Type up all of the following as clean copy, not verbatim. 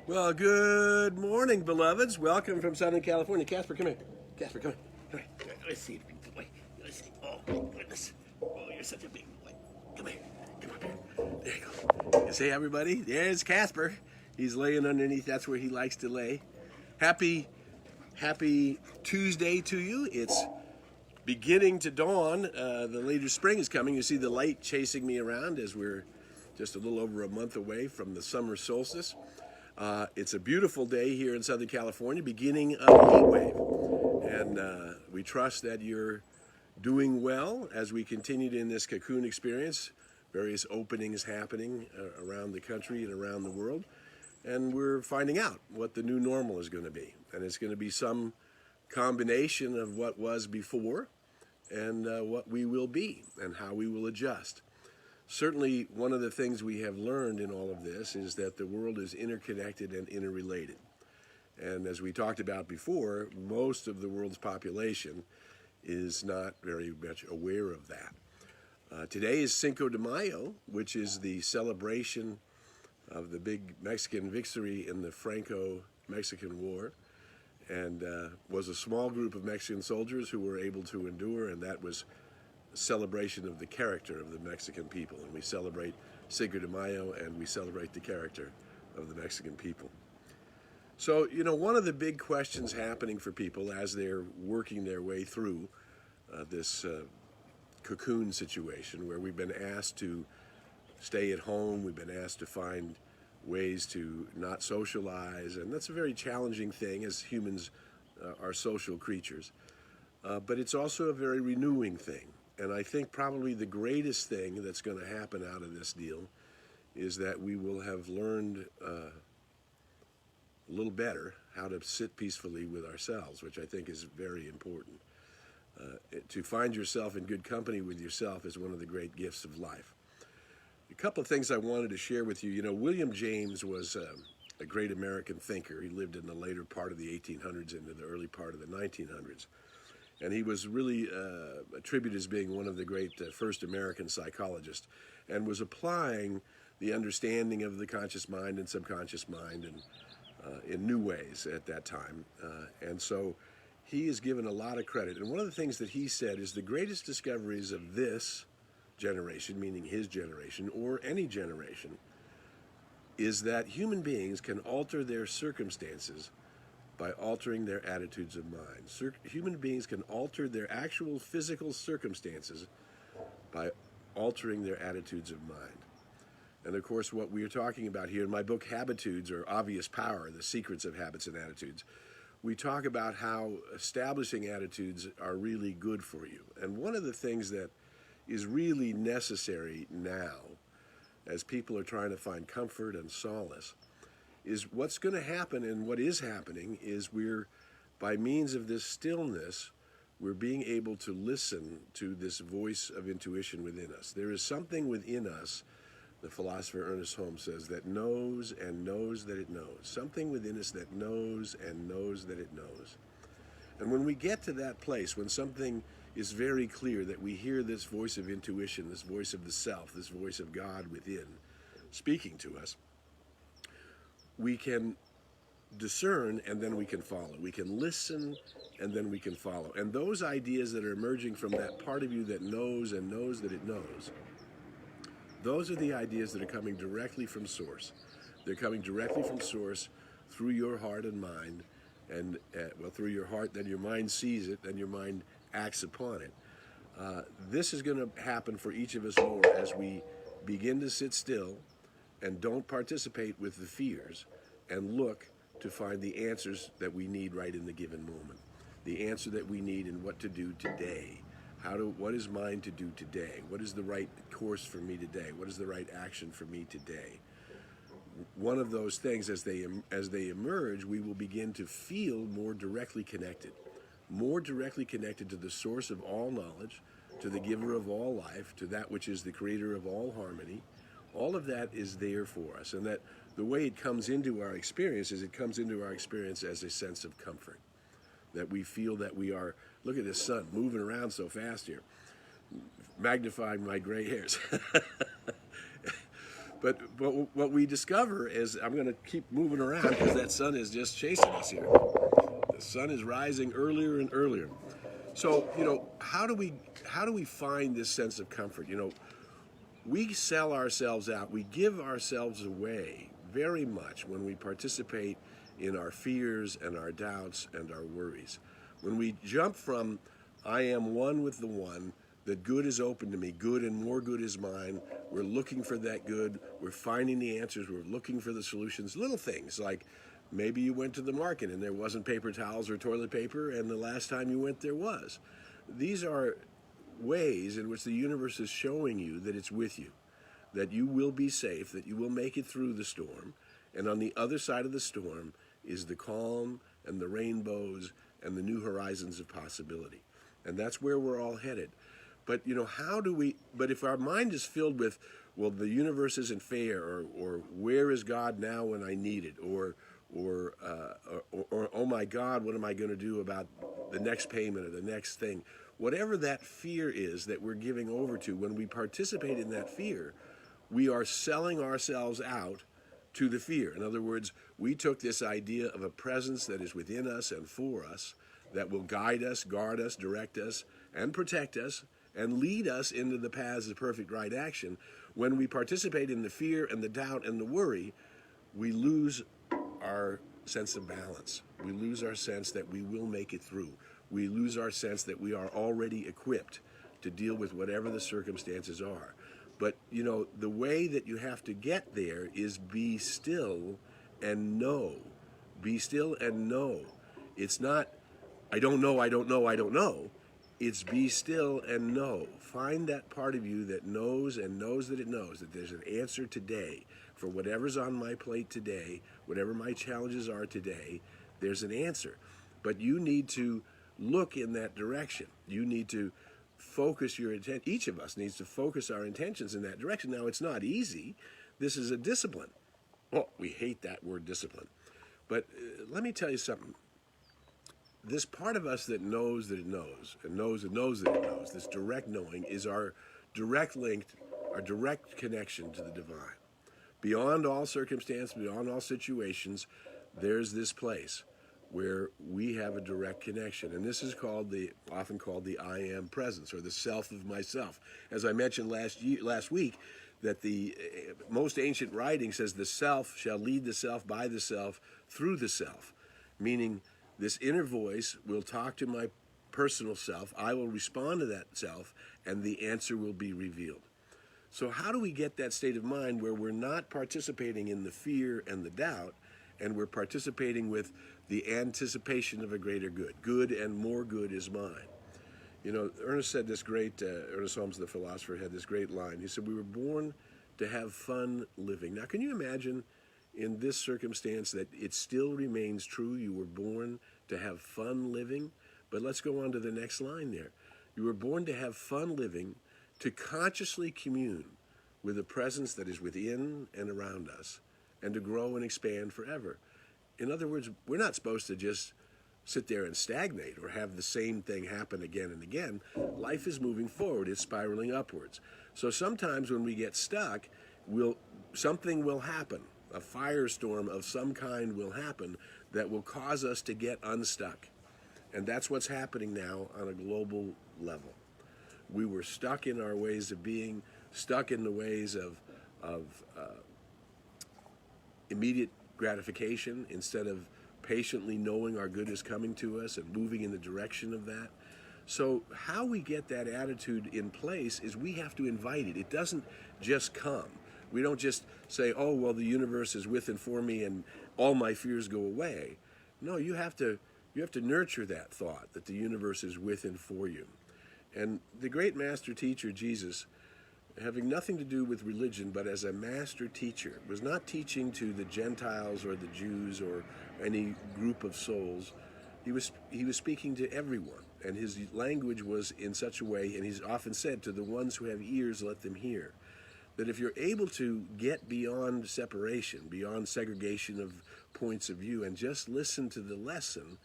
Well, good morning, beloveds. Welcome from Southern California. Casper, come here. Casper, come here. Come here. Let's see, big boy. Let's see. Oh, my goodness. Oh, you're such a big boy. Come here. Come up here. There you go. You say, everybody, there's Casper. He's laying underneath. That's where he likes to lay. Happy Tuesday to you. It's beginning to dawn. The later spring is coming. You see the light chasing me around as we're just a little over a month away from the summer solstice. It's a beautiful day here in Southern California, beginning of a heat wave. And we trust that you're doing well as we continued in this cocoon experience. Various openings happening around the country and around the world. And we're finding out what the new normal is going to be. And it's going to be some combination of what was before and what we will be and how we will adjust. Certainly, one of the things we have learned in all of this is that the world is interconnected and interrelated. And as we talked about before, most of the world's population is not very much aware of that. Today is Cinco de Mayo, which is the celebration of the big Mexican victory in the Franco-Mexican War, and was a small group of Mexican soldiers who were able to endure, and that was celebration of the character of the Mexican people. And we celebrate Cinco de Mayo, and we celebrate the character of the Mexican people. So, one of the big questions happening for people as they're working their way through this cocoon situation where we've been asked to stay at home, we've been asked to find ways to not socialize, and that's a very challenging thing as humans are social creatures. But it's also a very renewing thing. And I think probably the greatest thing that's going to happen out of this deal is that we will have learned a little better how to sit peacefully with ourselves, which I think is very important. To find yourself in good company with yourself is one of the great gifts of life. A couple of things I wanted to share with you. William James was a great American thinker. He lived in the later part of the 1800s into the early part of the 1900s. And he was really attributed as being one of the great first American psychologists, and was applying the understanding of the conscious mind and subconscious mind and in new ways at that time. And so he is given a lot of credit. And one of the things that he said is the greatest discoveries of this generation, meaning his generation, or any generation, is that human beings can alter their circumstances by altering their attitudes of mind. Human beings can alter their actual physical circumstances by altering their attitudes of mind. And of course, what we are talking about here in my book, Habitudes, or Obvious Power, The Secrets of Habits and Attitudes, we talk about how establishing attitudes are really good for you. And one of the things that is really necessary now, as people are trying to find comfort and solace, is what's going to happen, and what is happening is by means of this stillness, we're being able to listen to this voice of intuition within us. There is something within us, the philosopher Ernest Holmes says, that knows and knows that it knows. Something within us that knows and knows that it knows. And when we get to that place, when something is very clear that we hear this voice of intuition, this voice of the self, this voice of God within speaking to us, we can discern and then we can follow. We can listen and then we can follow. And those ideas that are emerging from that part of you that knows and knows that it knows, those are the ideas that are coming directly from Source. They're coming directly from Source through your heart and mind, and through your heart, then your mind sees it, then your mind acts upon it. This is going to happen for each of us more as we begin to sit still and don't participate with the fears and look to find the answers that we need right in the given moment. The answer that we need in what to do today. What is mine to do today? What is the right course for me today? What is the right action for me today? One of those things, as they emerge, we will begin to feel more directly connected. more directly connected to the source of all knowledge, to the giver of all life, to that which is the creator of all harmony. All of that is there for us, and that the way it comes into our experience is it comes into our experience as a sense of comfort, that we feel that we are, look at this sun moving around so fast here, magnifying my gray hairs. But what we discover is, I'm going to keep moving around because that sun is just chasing us here. The sun is rising earlier and earlier. So, how do we find this sense of comfort? We sell ourselves out. We give ourselves away very much when we participate in our fears and our doubts and our worries. When we jump from, I am one with the one, that good is open to me, good and more good is mine. We're looking for that good. We're finding the answers. We're looking for the solutions. Little things like maybe you went to the market and there wasn't paper towels or toilet paper, and the last time you went there was. These are ways in which the universe is showing you that it's with you, that you will be safe, that you will make it through the storm, and on the other side of the storm is the calm and the rainbows and the new horizons of possibility. And that's where we're all headed. But but if our mind is filled with, well, the universe isn't fair, or where is God now when I need it, or oh my God, what am I going to do about the next payment or the next thing? Whatever that fear is that we're giving over to, when we participate in that fear, we are selling ourselves out to the fear. In other words, we took this idea of a presence that is within us and for us, that will guide us, guard us, direct us, and protect us, and lead us into the paths of perfect right action. When we participate in the fear and the doubt and the worry, we lose our sense of balance. We lose our sense that we will make it through. We lose our sense that we are already equipped to deal with whatever the circumstances are. But, the way that you have to get there is be still and know. Be still and know. It's not, I don't know, I don't know, I don't know. It's be still and know. Find that part of you that knows and knows that it knows that there's an answer today for whatever's on my plate today, whatever my challenges are today, there's an answer. But you need to look in that direction. You need to focus your attention. Each of us needs to focus our intentions in that direction. Now, it's not easy. This is a discipline. Well, we hate that word discipline. But let me tell you something. This part of us that knows that it knows, and knows that it knows, this direct knowing, is our direct link, our direct connection to the divine. Beyond all circumstance, beyond all situations, there's this place where we have a direct connection. And this is often called the I am presence, or the self of myself. As I mentioned last week, that the most ancient writing says the self shall lead the self by the self through the self, meaning this inner voice will talk to my personal self, I will respond to that self, and the answer will be revealed. So how do we get that state of mind where we're not participating in the fear and the doubt, and we're participating with the anticipation of a greater good? Good and more good is mine. Ernest said this great, Ernest Holmes, the philosopher, had this great line. He said, we were born to have fun living. Now, can you imagine in this circumstance that it still remains true? You were born to have fun living. But let's go on to the next line there. You were born to have fun living, to consciously commune with a presence that is within and around us, and to grow and expand forever. In other words, we're not supposed to just sit there and stagnate or have the same thing happen again and again. Life is moving forward. It's spiraling upwards. So sometimes when we get stuck, something will happen. A firestorm of some kind will happen that will cause us to get unstuck. And that's what's happening now on a global level. We were stuck in our ways of being, stuck in the ways of immediate gratification instead of patiently knowing our good is coming to us and moving in the direction of that. So how we get that attitude in place is we have to invite it. It doesn't just come. We don't just say, oh, well, the universe is with and for me and all my fears go away. No, you have to nurture that thought that the universe is with and for you. And the great master teacher, Jesus, having nothing to do with religion, but as a master teacher, was not teaching to the Gentiles or the Jews or any group of souls. he was speaking to everyone, and his language was in such a way, and he's often said, to the ones who have ears, let them hear. That if you're able to get beyond separation, beyond segregation of points of view, and just listen to the lesson,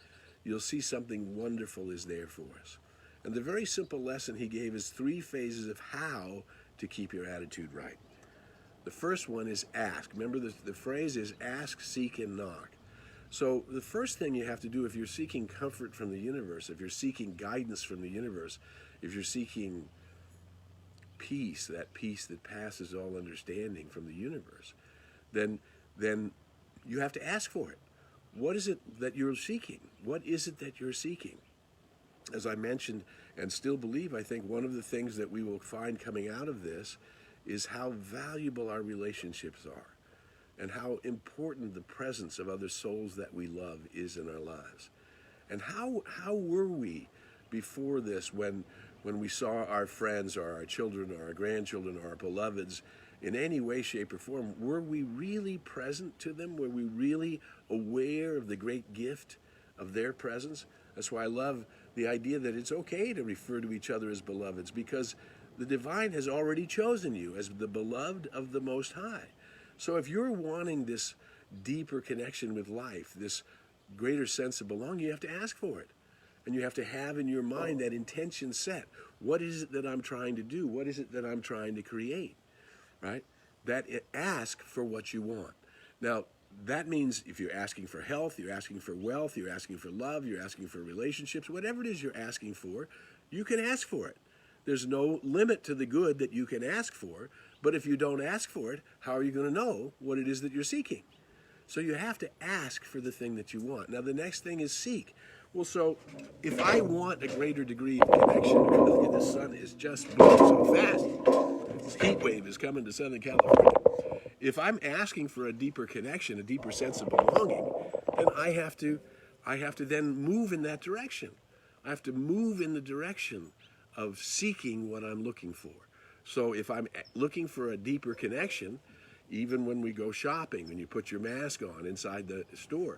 you'll see something wonderful is there for us. And the very simple lesson he gave is 3 phases of how to keep your attitude right. The first one is ask. Remember, the phrase is ask, seek, and knock. So the first thing you have to do if you're seeking comfort from the universe, if you're seeking guidance from the universe, if you're seeking peace, that peace that passes all understanding from the universe, then you have to ask for it. What is it that you're seeking? What is it that you're seeking? As I mentioned and still believe, I think one of the things that we will find coming out of this is how valuable our relationships are and how important the presence of other souls that we love is in our lives. And how were we before this when we saw our friends or our children or our grandchildren or our beloveds in any way, shape, or form? Were we really present to them? Were we really aware of the great gift of their presence? That's why I love the idea that it's okay to refer to each other as beloveds, because the divine has already chosen you as the beloved of the Most High. So if you're wanting this deeper connection with life, this greater sense of belonging, you have to ask for it. And you have to have in your mind that intention set. What is it that I'm trying to do? What is it that I'm trying to create? Right? Ask for what you want. Now, that means if you're asking for health, you're asking for wealth, you're asking for love, you're asking for relationships, whatever it is you're asking for, you can ask for it. There's no limit to the good that you can ask for, but if you don't ask for it, how are you going to know what it is that you're seeking? So you have to ask for the thing that you want. Now, the next thing is seek. Well, so if I want a greater degree of connection, look at the sun is just moving so fast. This heat wave is coming to Southern California. If I'm asking for a deeper connection, a deeper sense of belonging, then I have to then move in that direction. I have to move in the direction of seeking what I'm looking for. So if I'm looking for a deeper connection, even when we go shopping and you put your mask on inside the store,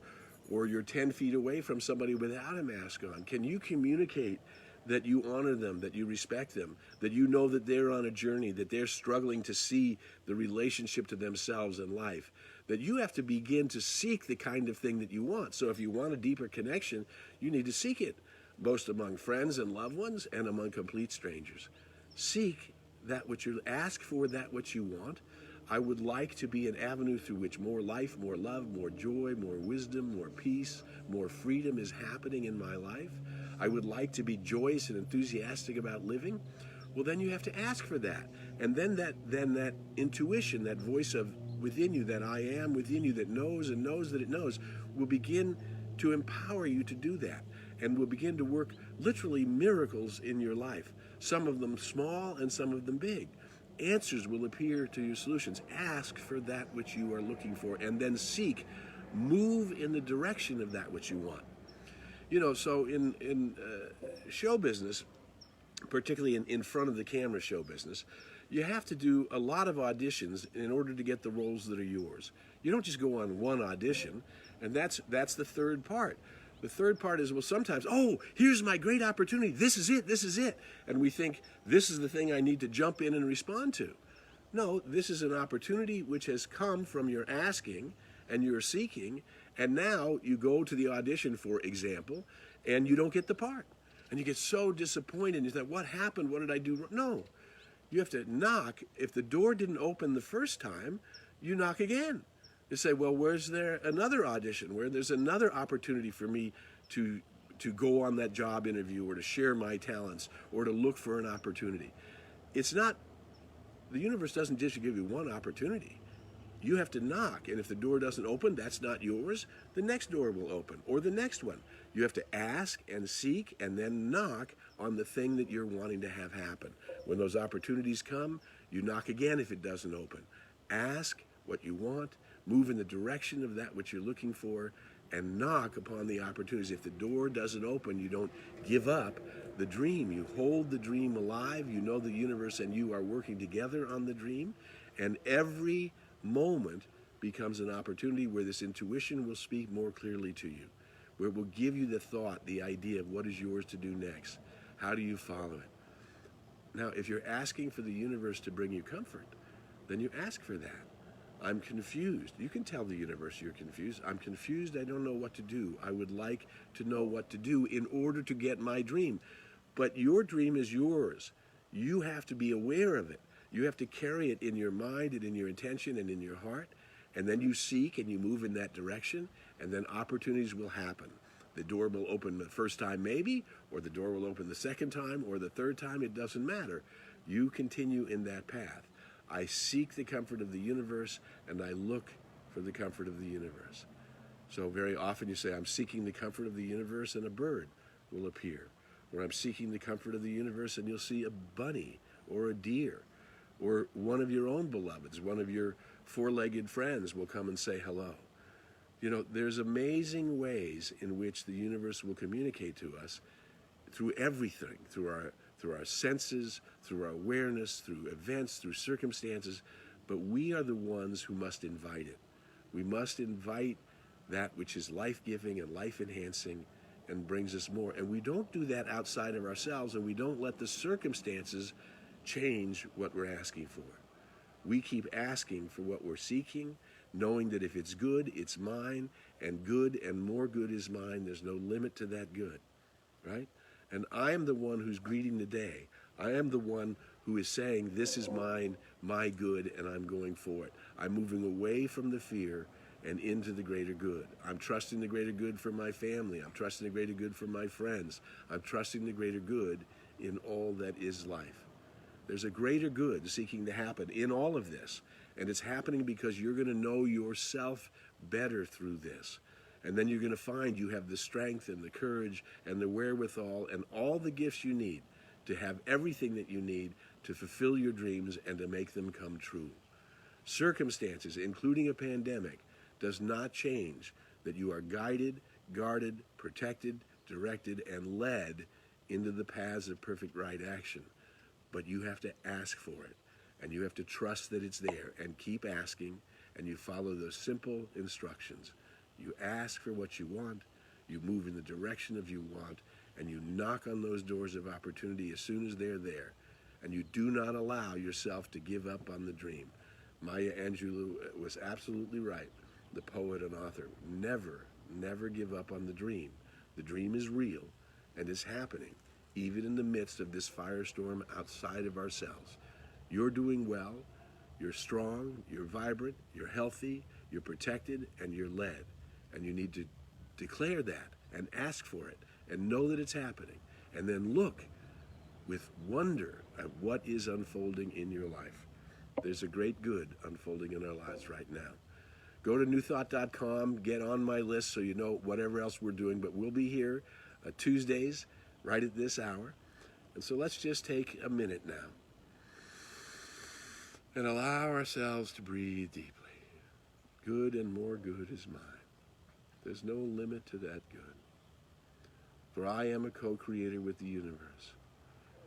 or you're 10 feet away from somebody without a mask on, can you communicate that you honor them, that you respect them, that you know that they're on a journey, that they're struggling to see the relationship to themselves and life, that you have to begin to seek the kind of thing that you want. So if you want a deeper connection, you need to seek it, both among friends and loved ones and among complete strangers. Seek that which you ask for, that which you want. I would like to be an avenue through which more life, more love, more joy, more wisdom, more peace, more freedom is happening in my life. I would like to be joyous and enthusiastic about living. Well, then you have to ask for that. And then that intuition, that voice of within you, that I am within you, that knows and knows that it knows, will begin to empower you to do that, and will begin to work literally miracles in your life, some of them small and some of them big. Answers will appear to your solutions. Ask for that which you are looking for, and then seek, move in the direction of that which you want. You know, so in show business, particularly in front of the camera show business, you have to do a lot of auditions in order to get the roles that are yours. You don't just go on one audition, and that's the third part. The third part is, well, sometimes, oh, here's my great opportunity. This is it. And we think, this is the thing I need to jump in and respond to. No, this is an opportunity which has come from your asking and your seeking, and now you go to the audition, for example, and you don't get the part. And you get so disappointed. You think, what happened? What did I do wrong? No. You have to knock. If the door didn't open the first time, you knock again. You say, well, where's there another audition where there's another opportunity for me to go on that job interview, or to share my talents, or to look for an opportunity? It's not, the universe doesn't just give you one opportunity. You have to knock, and if the door doesn't open, that's not yours, the next door will open, or the next one. You have to ask and seek and then knock on the thing that you're wanting to have happen. When those opportunities come, you knock again if it doesn't open. Ask what you want, move in the direction of that which you're looking for, and knock upon the opportunities. If the door doesn't open, you don't give up the dream. You hold the dream alive. You know the universe and you are working together on the dream, and every moment becomes an opportunity where this intuition will speak more clearly to you, where it will give you the thought, the idea of what is yours to do next. How do you follow it? Now, if you're asking for the universe to bring you comfort, then you ask for that. I'm confused. You can tell the universe you're confused. I'm confused. I don't know what to do. I would like to know what to do in order to get my dream. But your dream is yours. You have to be aware of it. You have to carry it in your mind and in your intention and in your heart. And then you seek and you move in that direction. And then opportunities will happen. The door will open the first time maybe, or the door will open the second time, or the third time. It doesn't matter. You continue in that path. I seek the comfort of the universe, and I look for the comfort of the universe. So very often you say, I'm seeking the comfort of the universe, and a bird will appear. Or I'm seeking the comfort of the universe, and you'll see a bunny or a deer, or one of your own beloveds, one of your four-legged friends will come and say hello. You know, there's amazing ways in which the universe will communicate to us through everything, through our senses, through our awareness, through events, through circumstances, but we are the ones who must invite it. We must invite that which is life-giving and life-enhancing and brings us more. And we don't do that outside of ourselves, and we don't let the circumstances change what we're asking for. We keep asking for what we're seeking, knowing that if it's good, it's mine, and good and more good is mine. There's no limit to that good, right? And I am the one who's greeting the day. I am the one who is saying, this is mine, my good, and I'm going for it. I'm moving away from the fear and into the greater good. I'm trusting the greater good for my family. I'm trusting the greater good for my friends. I'm trusting the greater good in all that is life. There's a greater good seeking to happen in all of this. And it's happening because you're going to know yourself better through this. And then you're going to find you have the strength and the courage and the wherewithal and all the gifts you need to have everything that you need to fulfill your dreams and to make them come true. Circumstances, including a pandemic, does not change that you are guided, guarded, protected, directed, and led into the paths of perfect right action. But you have to ask for it, and you have to trust that it's there, and keep asking, and you follow those simple instructions. You ask for what you want, you move in the direction of you want, and you knock on those doors of opportunity as soon as they're there. And you do not allow yourself to give up on the dream. Maya Angelou was absolutely right, the poet and author. Never, never give up on the dream. The dream is real and is happening, even in the midst of this firestorm outside of ourselves. You're doing well, you're strong, you're vibrant, you're healthy, you're protected, and you're led. And you need to declare that and ask for it and know that it's happening. And then look with wonder at what is unfolding in your life. There's a great good unfolding in our lives right now. Go to newthought.com, get on my list so you know whatever else we're doing. But we'll be here Tuesdays right at this hour. And so let's just take a minute now and allow ourselves to breathe deeply. Good and more good is mine. There's no limit to that good. For I am a co-creator with the universe.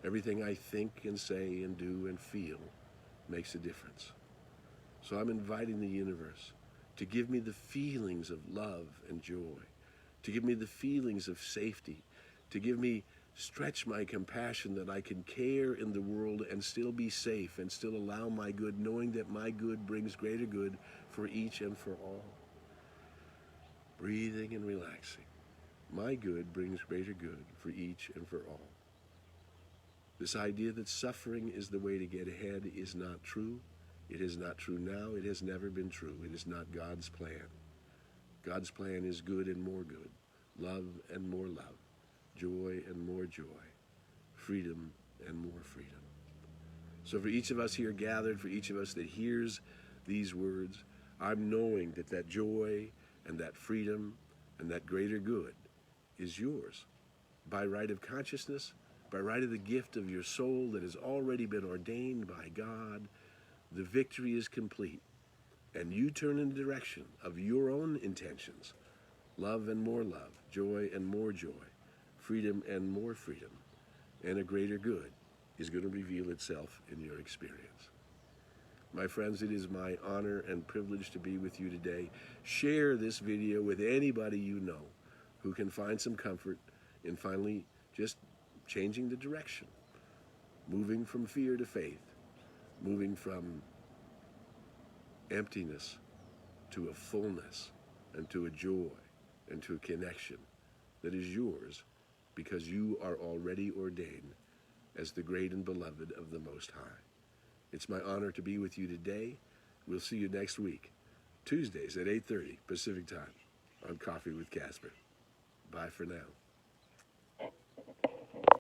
Everything I think and say and do and feel makes a difference. So I'm inviting the universe to give me the feelings of love and joy, to give me the feelings of safety, to give me, stretch my compassion that I can care in the world and still be safe and still allow my good, knowing that my good brings greater good for each and for all. Breathing and relaxing. My good brings greater good for each and for all. This idea that suffering is the way to get ahead is not true. It is not true now. It has never been true. It is not God's plan. God's plan is good and more good, love and more love, joy and more joy, freedom and more freedom. So for each of us here gathered, for each of us that hears these words, I'm knowing that that joy and that freedom and that greater good is yours by right of consciousness, by right of the gift of your soul that has already been ordained by God. The victory is complete, and you turn in the direction of your own intentions, love and more love, joy and more joy, freedom and more freedom, and a greater good is going to reveal itself in your experience. My friends, it is my honor and privilege to be with you today. Share this video with anybody you know who can find some comfort in finally just changing the direction, moving from fear to faith, moving from emptiness to a fullness and to a joy and to a connection that is yours because you are already ordained as the great and beloved of the Most High. It's my honor to be with you today. We'll see you next week, Tuesdays at 8:30 Pacific Time on Coffee with Casper. Bye for now.